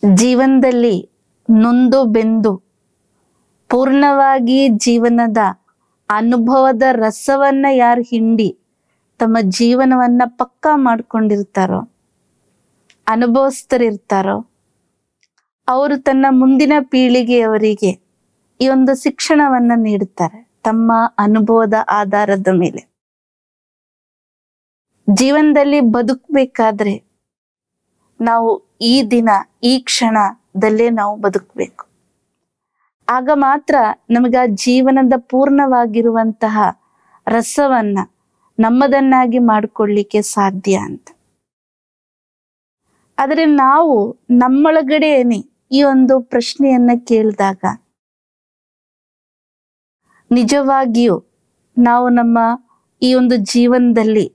ಜೀವನದಲ್ಲಿ ನೊಂದು ಬೆಂದು ಪೂರ್ಣವಾಗಿ ಜೀವನದ ಅನುಭವದ ರಸವನ್ನ ಯಾರು ಹಿಂಡಿ ತಮ್ಮ ಜೀವನವನ್ನ ಪಕ್ಕಾ ಮಾಡ್ಕೊಂಡಿರ್ತಾರೋ, ಅನುಭವಿಸ್ತರಿರ್ತಾರೋ, ಅವರು ತನ್ನ ಮುಂದಿನ ಪೀಳಿಗೆಯವರಿಗೆ ಈ ಒಂದು ಶಿಕ್ಷಣವನ್ನ ನೀಡುತ್ತಾರೆ ತಮ್ಮ ಅನುಭವದ ಆಧಾರದ ಮೇಲೆ. ಜೀವನದಲ್ಲಿ ಬದುಕಬೇಕಾದ್ರೆ ನಾವು ಈ ದಿನ ಈ ಕ್ಷಣದಲ್ಲೇ ನಾವು ಬದುಕಬೇಕು. ಆಗ ಮಾತ್ರ ನಮಗೆ ಆ ಜೀವನದ ಪೂರ್ಣವಾಗಿರುವಂತಹ ರಸವನ್ನ ನಮ್ಮದನ್ನಾಗಿ ಮಾಡಿಕೊಳ್ಳಿಕ್ಕೆ ಸಾಧ್ಯ ಅಂತ. ಆದರೆ ನಾವು ನಮ್ಮೊಳಗಡೆನೆ ಈ ಒಂದು ಪ್ರಶ್ನೆಯನ್ನ ಕೇಳಿದಾಗ ನಿಜವಾಗಿಯೂ ನಾವು ನಮ್ಮ ಈ ಒಂದು ಜೀವನದಲ್ಲಿ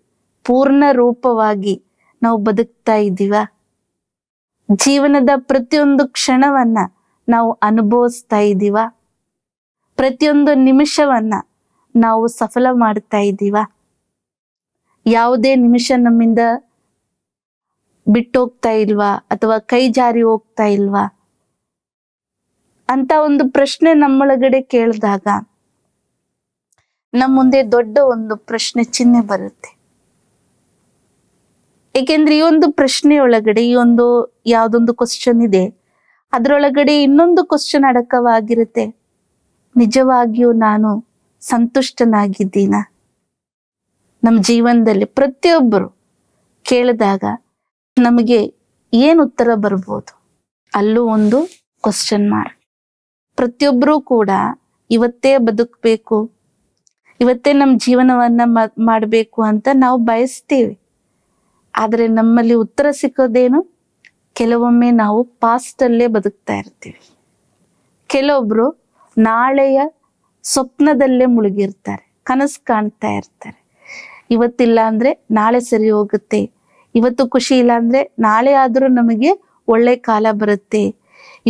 ಪೂರ್ಣ ರೂಪವಾಗಿ ನಾವು ಬದುಕ್ತಾ ಇದ್ದೀವ? ಜೀವನದ ಪ್ರತಿಯೊಂದು ಕ್ಷಣವನ್ನ ನಾವು ಅನುಭವಿಸ್ತಾ ಇದ್ದೀವ? ಪ್ರತಿಯೊಂದು ನಿಮಿಷವನ್ನ ನಾವು ಸಫಲ ಮಾಡ್ತಾ ಇದ್ದೀವ? ಯಾವುದೇ ನಿಮಿಷ ನಮ್ಮಿಂದ ಬಿಟ್ಟೋಗ್ತಾ ಇಲ್ವಾ ಅಥವಾ ಕೈ ಜಾರಿ ಹೋಗ್ತಾ ಇಲ್ವಾ ಅಂತ ಒಂದು ಪ್ರಶ್ನೆ ನಮ್ಮೊಳಗಡೆ ಕೇಳಿದಾಗ ನಮ್ಮ ಮುಂದೆ ದೊಡ್ಡ ಒಂದು ಪ್ರಶ್ನೆ ಚಿಹ್ನೆ ಬರುತ್ತೆ. ಏಕೆಂದ್ರೆ ಈ ಒಂದು ಪ್ರಶ್ನೆ ಒಳಗಡೆ ಈ ಒಂದು ಯಾವ್ದೊಂದು ಕ್ವಶನ್ ಇದೆ, ಅದರೊಳಗಡೆ ಇನ್ನೊಂದು ಕ್ವಶನ್ ಅಡಕವಾಗಿರುತ್ತೆ. ನಿಜವಾಗಿಯೂ ನಾನು ಸಂತುಷ್ಟನಾಗಿದ್ದೀನ? ನಮ್ಮ ಜೀವನದಲ್ಲಿ ಪ್ರತಿಯೊಬ್ಬರು ಕೇಳಿದಾಗ ನಮಗೆ ಏನು ಉತ್ತರ ಬರ್ಬೋದು? ಅಲ್ಲೂ ಒಂದು ಕ್ವಶನ್ ಮಾರ್ಕ್. ಪ್ರತಿಯೊಬ್ಬರೂ ಕೂಡ ಇವತ್ತೇ ಬದುಕಬೇಕು, ಇವತ್ತೇ ನಮ್ಮ ಜೀವನವನ್ನ ಮಾಡಬೇಕು ಅಂತ ನಾವು ಬಯಸ್ತೀವಿ. ಆದರೆ ನಮ್ಮಲ್ಲಿ ಉತ್ತರ ಸಿಕ್ಕೋದೇನು? ಕೆಲವೊಮ್ಮೆ ನಾವು ಪಾಸ್ಟ್ ಅಲ್ಲೇ ಬದುಕ್ತಾ ಇರ್ತೀವಿ. ಕೆಲವೊಬ್ರು ನಾಳೆಯ ಸ್ವಪ್ನದಲ್ಲೇ ಮುಳುಗಿರ್ತಾರೆ, ಕನಸು ಕಾಣ್ತಾ ಇರ್ತಾರೆ. ಇವತ್ತಿಲ್ಲ ಅಂದ್ರೆ ನಾಳೆ ಸರಿ ಹೋಗುತ್ತೆ, ಇವತ್ತು ಖುಷಿ ಇಲ್ಲ ಅಂದ್ರೆ ನಾಳೆ ಆದ್ರೂ ನಮಗೆ ಒಳ್ಳೆ ಕಾಲ ಬರುತ್ತೆ,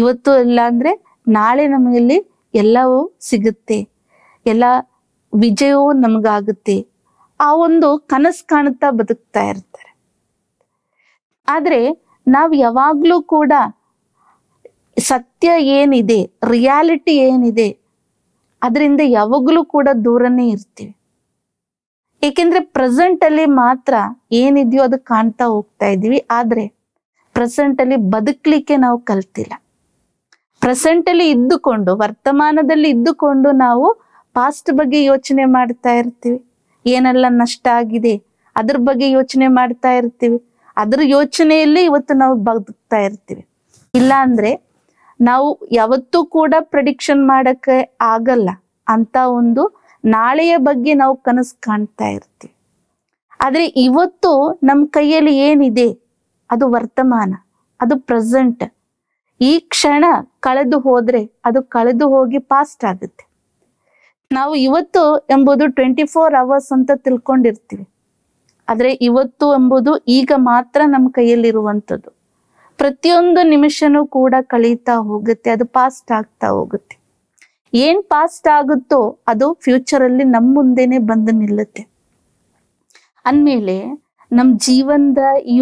ಇವತ್ತು ಇಲ್ಲ ಅಂದ್ರೆ ನಾಳೆ ನಮಗಲ್ಲಿ ಎಲ್ಲವೂ ಸಿಗುತ್ತೆ, ಎಲ್ಲ ವಿಜಯವೂ ನಮಗಾಗುತ್ತೆ. ಆ ಒಂದು ಕನಸು ಕಾಣುತ್ತಾ ಬದುಕ್ತಾ ಇರ್ತಾರೆ. ಆದ್ರೆ ನಾವು ಯಾವಾಗ್ಲೂ ಕೂಡ ಸತ್ಯ ಏನಿದೆ, ರಿಯಾಲಿಟಿ ಏನಿದೆ, ಅದರಿಂದ ಯಾವಾಗ್ಲೂ ಕೂಡ ದೂರನೇ ಇರ್ತೀವಿ. ಏಕೆಂದ್ರೆ ಪ್ರೆಸೆಂಟ್ ಅಲ್ಲಿ ಮಾತ್ರ ಏನಿದೆಯೋ ಅದು ಕಾಣ್ತಾ ಹೋಗ್ತಾ ಇದೀವಿ. ಆದ್ರೆ ಪ್ರೆಸೆಂಟ್ ಅಲ್ಲಿ ಬದುಕಲಿಕ್ಕೆ ನಾವು ಕಲ್ತಿಲ್ಲ. ಪ್ರೆಸೆಂಟ್ ಅಲ್ಲಿ ಇದ್ದುಕೊಂಡು, ವರ್ತಮಾನದಲ್ಲಿ ಇದ್ದುಕೊಂಡು ನಾವು ಪಾಸ್ಟ್ ಬಗ್ಗೆ ಯೋಚನೆ ಮಾಡ್ತಾ ಇರ್ತೀವಿ. ಏನೆಲ್ಲ ನಷ್ಟ ಆಗಿದೆ ಅದ್ರ ಬಗ್ಗೆ ಯೋಚನೆ ಮಾಡ್ತಾ ಇರ್ತೀವಿ. ಅದ್ರ ಯೋಚನೆಯಲ್ಲಿ ಇವತ್ತು ನಾವು ಬದುಕ್ತಾ ಇರ್ತೀವಿ. ಇಲ್ಲ ಅಂದ್ರೆ ನಾವು ಯಾವತ್ತೂ ಕೂಡ ಪ್ರೆಡಿಕ್ಷನ್ ಮಾಡಕ್ಕೆ ಆಗಲ್ಲ ಅಂತ ಒಂದು ನಾಳೆಯ ಬಗ್ಗೆ ನಾವು ಕನಸು ಕಾಣ್ತಾ ಇರ್ತೀವಿ. ಆದ್ರೆ ಇವತ್ತು ನಮ್ಮ ಕೈಯಲ್ಲಿ ಏನಿದೆ ಅದು ವರ್ತಮಾನ, ಅದು ಪ್ರೆಸೆಂಟ್. ಈ ಕ್ಷಣ ಕಳೆದು ಹೋದ್ರೆ ಅದು ಕಳೆದು ಹೋಗಿ ಪಾಸ್ಟ್ ಆಗುತ್ತೆ. ನಾವು ಇವತ್ತು ಎಂಬುದು 24 hours ಅಂತ ತಿಳ್ಕೊಂಡಿರ್ತೀವಿ. ಆದ್ರೆ ಇವತ್ತು ಎಂಬುದು ಈಗ ಮಾತ್ರ ನಮ್ಮ ಕೈಯಲ್ಲಿರುವಂಥದ್ದು. ಪ್ರತಿಯೊಂದು ನಿಮಿಷನೂ ಕೂಡ ಕಳೀತಾ ಹೋಗುತ್ತೆ, ಅದು ಪಾಸ್ಟ್ ಆಗ್ತಾ ಹೋಗುತ್ತೆ. ಏನ್ ಪಾಸ್ಟ್ ಆಗುತ್ತೋ ಅದು ಫ್ಯೂಚರ್ ಅಲ್ಲಿ ನಮ್ಮ ಮುಂದೆನೆ ಬಂದು ನಿಲ್ಲುತ್ತೆ. ಅಂದ್ಮೇಲೆ ನಮ್ಮ ಜೀವನದ ಈ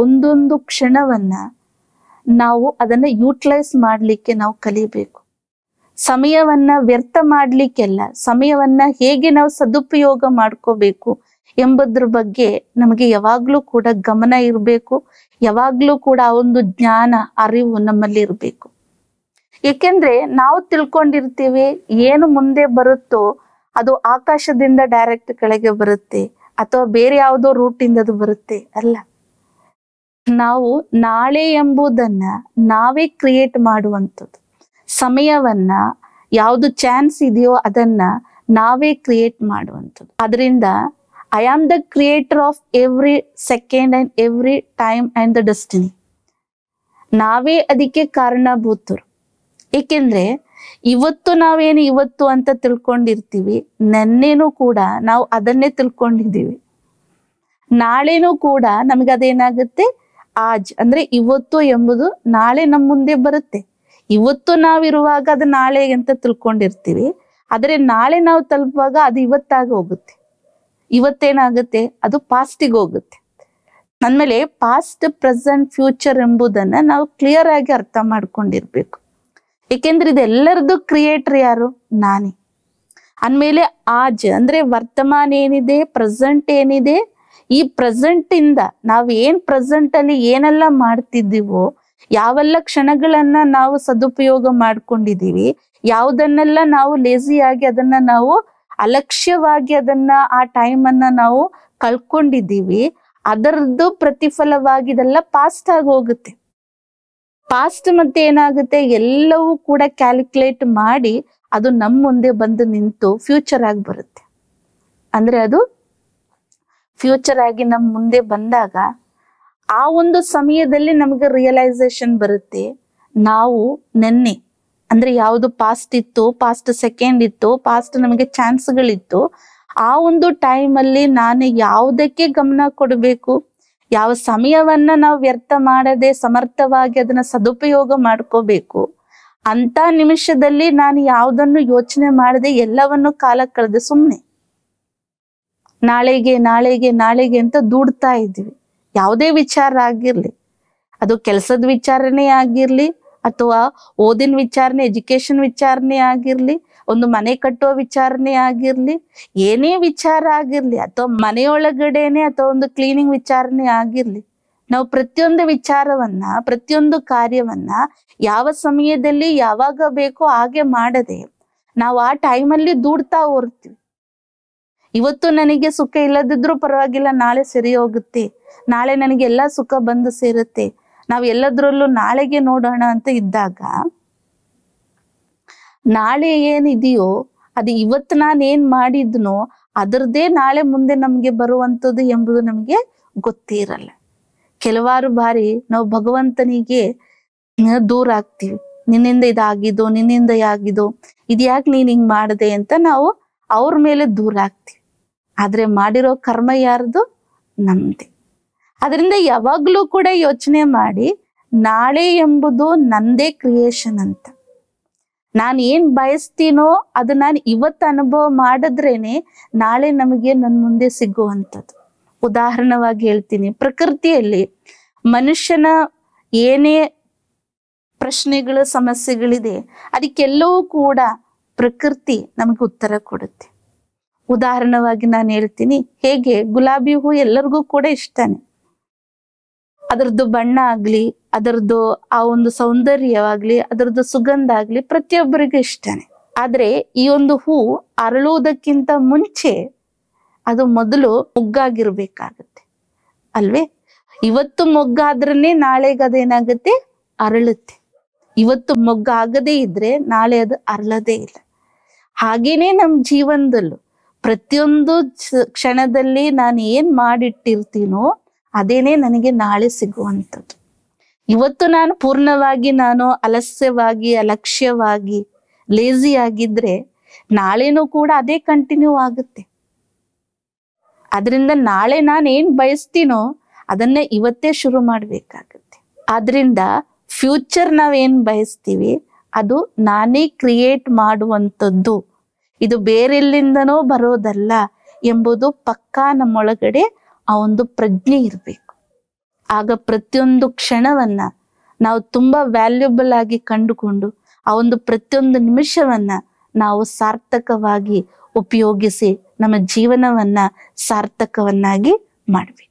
ಒಂದೊಂದು ಕ್ಷಣವನ್ನ ನಾವು ಅದನ್ನ ಯೂಟಿಲೈಸ್ ಮಾಡ್ಲಿಕ್ಕೆ ನಾವು ಕಲಿಬೇಕು. ಸಮಯವನ್ನ ವ್ಯರ್ಥ ಮಾಡ್ಲಿಕ್ಕೆಲ್ಲ, ಸಮಯವನ್ನ ಹೇಗೆ ನಾವು ಸದುಪಯೋಗ ಮಾಡ್ಕೋಬೇಕು ಎಂಬುದ್ರ ಬಗ್ಗೆ ನಮಗೆ ಯಾವಾಗ್ಲೂ ಕೂಡ ಗಮನ ಇರಬೇಕು. ಯಾವಾಗ್ಲೂ ಕೂಡ ಆ ಒಂದು ಜ್ಞಾನ, ಅರಿವು ನಮ್ಮಲ್ಲಿ ಇರಬೇಕು. ಏಕೆಂದ್ರೆ ನಾವು ತಿಳ್ಕೊಂಡಿರ್ತೀವಿ ಏನು ಮುಂದೆ ಬರುತ್ತೋ ಅದು ಆಕಾಶದಿಂದ ಡೈರೆಕ್ಟ್ ಕೆಳಗೆ ಬರುತ್ತೆ ಅಥವಾ ಬೇರೆ ಯಾವುದೋ ರೂಟ್ ಇಂದ ಅದು ಬರುತ್ತೆ. ಅಲ್ಲ, ನಾವು ನಾಳೆ ಎಂಬುದನ್ನ ನಾವೇ ಕ್ರಿಯೇಟ್ ಮಾಡುವಂಥದ್ದು. ಸಮಯವನ್ನ ಯಾವುದು ಚಾನ್ಸ್ ಇದೆಯೋ ಅದನ್ನ ನಾವೇ ಕ್ರಿಯೇಟ್ ಮಾಡುವಂಥದ್ದು. ಅದರಿಂದ I am the creator of every second and every time and the destiny. ನಾವೇ ಅದಕ್ಕೆ ಕಾರಣಭೂತರು. ಏಕೆಂದ್ರೆ ಇವತ್ತು ನಾವೇನು ಇವತ್ತು ಅಂತ ತಿಳ್ಕೊಂಡಿರ್ತೀವಿ, ನೆನ್ನೆನೂ ಕೂಡ ನಾವು ಅದನ್ನೇ ತಿಳ್ಕೊಂಡಿದ್ದೀವಿ. ನಾಳೆನೂ ಕೂಡ ನಮಗೆ ಅದೇನಾಗುತ್ತೆ, ಆಜ್ ಅಂದ್ರೆ ಇವತ್ತು ಎಂಬುದು ನಾಳೆ ನಮ್ಮ ಮುಂದೆ ಬರುತ್ತೆ. ಇವತ್ತು ನಾವಿರುವಾಗ ಅದು ನಾಳೆ ಅಂತ ತಿಳ್ಕೊಂಡಿರ್ತೀವಿ. ಆದ್ರೆ ನಾಳೆ ನಾವು ತಲುಪುವಾಗ ಅದು ಇವತ್ತಾಗಿ ಹೋಗುತ್ತೆ. ಇವತ್ತೇನಾಗುತ್ತೆ, ಅದು ಪಾಸ್ಟಿಗೆ ಹೋಗುತ್ತೆ. ಅಂದ್ಮೇಲೆ ಪಾಸ್ಟ್, ಪ್ರೆಸೆಂಟ್, ಫ್ಯೂಚರ್ ಎಂಬುದನ್ನ ನಾವು ಕ್ಲಿಯರ್ ಆಗಿ ಅರ್ಥ ಮಾಡ್ಕೊಂಡಿರ್ಬೇಕು. ಏಕೆಂದ್ರೆ ಇದೆಲ್ಲರದ್ದು ಕ್ರಿಯೇಟರ್ ಯಾರು? ನಾನೇ. ಅಂದ್ಮೇಲೆ ಆಜ್ ಅಂದ್ರೆ ವರ್ತಮಾನ ಏನಿದೆ, ಪ್ರೆಸೆಂಟ್ ಏನಿದೆ, ಈ ಪ್ರೆಸೆಂಟ್ ಇಂದ ನಾವ್ ಏನ್ ಪ್ರೆಸೆಂಟ್ ಅಲ್ಲಿ ಏನೆಲ್ಲ ಮಾಡ್ತಿದ್ದೀವೋ, ಯಾವೆಲ್ಲ ಕ್ಷಣಗಳನ್ನ ನಾವು ಸದುಪಯೋಗ ಮಾಡ್ಕೊಂಡಿದೀವಿ, ಯಾವುದನ್ನೆಲ್ಲ ನಾವು ಲೇಸಿಯಾಗಿ ಅದನ್ನ ನಾವು ಅಲಕ್ಷ್ಯವಾಗಿ ಅದನ್ನ ಆ ಟೈಮ್ ಅನ್ನ ನಾವು ಕಳ್ಕೊಂಡಿದ್ದೀವಿ, ಅದರದ್ದು ಪ್ರತಿಫಲವಾಗಿ ಇದೆಲ್ಲ ಪಾಸ್ಟ್ ಆಗಿ ಹೋಗುತ್ತೆ. ಪಾಸ್ಟ್ ಮತ್ತೆ ಏನಾಗುತ್ತೆ, ಎಲ್ಲವೂ ಕೂಡ ಕ್ಯಾಲ್ಕುಲೇಟ್ ಮಾಡಿ ಅದು ನಮ್ಮ ಮುಂದೆ ಬಂದು ನಿಂತು ಫ್ಯೂಚರ್ ಆಗಿ ಬರುತ್ತೆ. ಅಂದ್ರೆ ಅದು ಫ್ಯೂಚರ್ ಆಗಿ ನಮ್ಮ ಮುಂದೆ ಬಂದಾಗ ಆ ಒಂದು ಸಮಯದಲ್ಲಿ ನಮಗೆ ರಿಯಲೈಸೇಷನ್ ಬರುತ್ತೆ, ನಾವು ನೆನ್ನೆ ಅಂದ್ರೆ ಯಾವುದು ಪಾಸ್ಟ್ ಇತ್ತು, ಪಾಸ್ಟ್ ಸೆಕೆಂಡ್ ಇತ್ತು, ಪಾಸ್ಟ್ ನಮಗೆ ಚಾನ್ಸ್ಗಳಿತ್ತು, ಆ ಒಂದು ಟೈಮಲ್ಲಿ ನಾನು ಯಾವುದಕ್ಕೆ ಗಮನ ಕೊಡಬೇಕು, ಯಾವ ಸಮಯವನ್ನ ನಾವು ವ್ಯರ್ಥ ಮಾಡದೆ ಸಮರ್ಥವಾಗಿ ಅದನ್ನ ಸದುಪಯೋಗ ಮಾಡ್ಕೋಬೇಕು, ಅಂತ ನಿಮಿಷದಲ್ಲಿ ನಾನು ಯಾವುದನ್ನು ಯೋಚನೆ ಮಾಡದೆ ಎಲ್ಲವನ್ನು ಕಾಲ ಕಳೆದೆ ಸುಮ್ಮನೆ ನಾಳೆಗೆ ನಾಳೆಗೆ ನಾಳೆಗೆ ಅಂತ ದೂಡ್ತಾ ಇದ್ದೀವಿ. ಯಾವುದೇ ವಿಚಾರ ಆಗಿರ್ಲಿ, ಅದು ಕೆಲಸದ ವಿಚಾರನೆ ಆಗಿರ್ಲಿ, ಅಥವಾ ಓದಿನ ವಿಚಾರಣೆ, ಎಜುಕೇಶನ್ ವಿಚಾರಣೆ ಆಗಿರ್ಲಿ, ಒಂದು ಮನೆ ಕಟ್ಟುವ ವಿಚಾರಣೆ ಆಗಿರ್ಲಿ, ಏನೇ ವಿಚಾರ ಆಗಿರ್ಲಿ, ಅಥವಾ ಮನೆಯೊಳಗಡೆನೆ ಅಥವಾ ಒಂದು ಕ್ಲೀನಿಂಗ್ ವಿಚಾರಣೆ ಆಗಿರ್ಲಿ, ನಾವು ಪ್ರತಿಯೊಂದು ವಿಚಾರವನ್ನ, ಪ್ರತಿಯೊಂದು ಕಾರ್ಯವನ್ನ ಯಾವ ಸಮಯದಲ್ಲಿ ಯಾವಾಗ ಬೇಕೋ ಹಾಗೆ ಮಾಡದೆ ನಾವು ಆ ಟೈಮಲ್ಲಿ ದೂಡ್ತಾ ಹೋಗ್ತೀವಿ. ಇವತ್ತು ನನಗೆ ಸುಖ ಇಲ್ಲದಿದ್ರೂ ಪರವಾಗಿಲ್ಲ, ನಾಳೆ ಸರಿ ಹೋಗುತ್ತೆ, ನಾಳೆ ನನಗೆ ಎಲ್ಲ ಸುಖ ಬಂದು ಸೇರುತ್ತೆ, ನಾವ್ ಎಲ್ಲದ್ರಲ್ಲೂ ನಾಳೆಗೆ ನೋಡೋಣ ಅಂತ ಇದ್ದಾಗ, ನಾಳೆ ಏನಿದೆಯೋ ಅದು ಇವತ್ತು ನಾನು ಏನ್ ಮಾಡಿದ್ನೋ ಅದರದೇ ನಾಳೆ ಮುಂದೆ ನಮ್ಗೆ ಬರುವಂಥದ್ದು ಎಂಬುದು ನಮ್ಗೆ ಗೊತ್ತೇ ಇರಲ್ಲ. ಕೆಲವಾರು ಬಾರಿ ನಾವು ಭಗವಂತನಿಗೆ ದೂರ ಆಗ್ತೀವಿ. ನಿನ್ನಿಂದ ಇದಾಗಿದ್ದು, ನಿನ್ನಿಂದ ಆಗಿದ್ದು, ಇದ್ಯಾಕೆ ನೀನ್ ಹಿಂಗ್ ಮಾಡದೆ ಅಂತ ನಾವು ಅವ್ರ ಮೇಲೆ ದೂರ ಆಗ್ತೀವಿ. ಆದ್ರೆ ಮಾಡಿರೋ ಕರ್ಮ ಯಾರ್ದು? ನಮ್ದೆ. ಅದರಿಂದ ಯಾವಾಗ್ಲೂ ಕೂಡ ಯೋಚನೆ ಮಾಡಿ, ನಾಳೆ ಎಂಬುದು ನಂದೇ ಕ್ರಿಯೇಷನ್ ಅಂತ. ನಾನು ಏನ್ ಬಯಸ್ತೀನೋ ಅದು ನಾನು ಇವತ್ತು ಅನುಭವ ಮಾಡಿದ್ರೇನೆ ನಾಳೆ ನಮಗೆ ನನ್ನ ಮುಂದೆ ಸಿಗುವಂಥದ್ದು. ಉದಾಹರಣವಾಗಿ ಹೇಳ್ತೀನಿ, ಪ್ರಕೃತಿಯಲ್ಲಿ ಮನುಷ್ಯನ ಏನೇ ಪ್ರಶ್ನೆಗಳು, ಸಮಸ್ಯೆಗಳಿದೆ, ಅದಕ್ಕೆಲ್ಲವೂ ಕೂಡ ಪ್ರಕೃತಿ ನಮಗೆ ಉತ್ತರ ಕೊಡುತ್ತೆ. ಉದಾಹರಣವಾಗಿ ನಾನು ಹೇಳ್ತೀನಿ, ಹೇಗೆ ಗುಲಾಬಿ ಹೂ ಎಲ್ಲರಿಗೂ ಕೂಡ ಇಷ್ಟನೇ, ಅದರದ್ದು ಬಣ್ಣ ಆಗ್ಲಿ, ಅದರದ್ದು ಆ ಒಂದು ಸೌಂದರ್ಯವಾಗ್ಲಿ, ಅದರದ್ದು ಸುಗಂಧ ಆಗ್ಲಿ ಪ್ರತಿಯೊಬ್ಬರಿಗೂ ಇಷ್ಟನೇ. ಆದ್ರೆ ಈ ಒಂದು ಹೂ ಅರಳುವುದಕ್ಕಿಂತ ಮುಂಚೆ ಅದು ಮೊದಲು ಮೊಗ್ಗಾಗಿರ್ಬೇಕಾಗತ್ತೆ ಅಲ್ವೇ? ಇವತ್ತು ಮೊಗ್ಗಾದ್ರನೆ ನಾಳೆಗೆ ಅದೇನಾಗತ್ತೆ, ಅರಳುತ್ತೆ. ಇವತ್ತು ಮೊಗ್ಗಾಗದೇ ಇದ್ರೆ ನಾಳೆ ಅದು ಅರಳದೇ ಇಲ್ಲ. ಹಾಗೇನೆ ನಮ್ಮ ಜೀವನದಲ್ಲೂ ಪ್ರತಿಯೊಂದು ಕ್ಷಣದಲ್ಲಿ ನಾನು ಏನ್ ಮಾಡಿಟ್ಟಿರ್ತೀನೋ ಅದೇನೆ ನನಗೆ ನಾಳೆ ಸಿಗುವಂಥದ್ದು. ಇವತ್ತು ನಾನು ಪೂರ್ಣವಾಗಿ ನಾನು ಅಲಸ್ಯವಾಗಿ, ಅಲಕ್ಷ್ಯವಾಗಿ, ಲೇಜಿ ಆಗಿದ್ರೆ ನಾಳೆನೂ ಕೂಡ ಅದೇ ಕಂಟಿನ್ಯೂ ಆಗುತ್ತೆ. ಅದರಿಂದ ನಾಳೆ ನಾನು ಏನ್ ಬಯಸ್ತೀನೋ ಅದನ್ನೇ ಇವತ್ತೇ ಶುರು ಮಾಡ್ಬೇಕಾಗತ್ತೆ. ಆದ್ರಿಂದ ಫ್ಯೂಚರ್ ನಾವೇನ್ ಬಯಸ್ತೀವಿ ಅದು ನಾನೇ ಕ್ರಿಯೇಟ್ ಮಾಡುವಂಥದ್ದು, ಇದು ಬೇರೆಲ್ಲಿಂದನೋ ಬರೋದಲ್ಲ ಎಂಬುದು ಪಕ್ಕಾ ನಮ್ಮೊಳಗಡೆ ಆ ಒಂದು ಪ್ರಜ್ಞೆ ಇರಬೇಕು. ಆಗ ಪ್ರತಿಯೊಂದು ಕ್ಷಣವನ್ನ ನಾವು ತುಂಬಾ ವ್ಯಾಲ್ಯೂಬಲ್ ಆಗಿ ಕಂಡುಕೊಂಡು ಆ ಒಂದು ಪ್ರತಿಯೊಂದು ನಿಮಿಷವನ್ನ ನಾವು ಸಾರ್ಥಕವಾಗಿ ಉಪಯೋಗಿಸಿ ನಮ್ಮ ಜೀವನವನ್ನ ಸಾರ್ಥಕವನ್ನಾಗಿ ಮಾಡ್ಬೇಕು.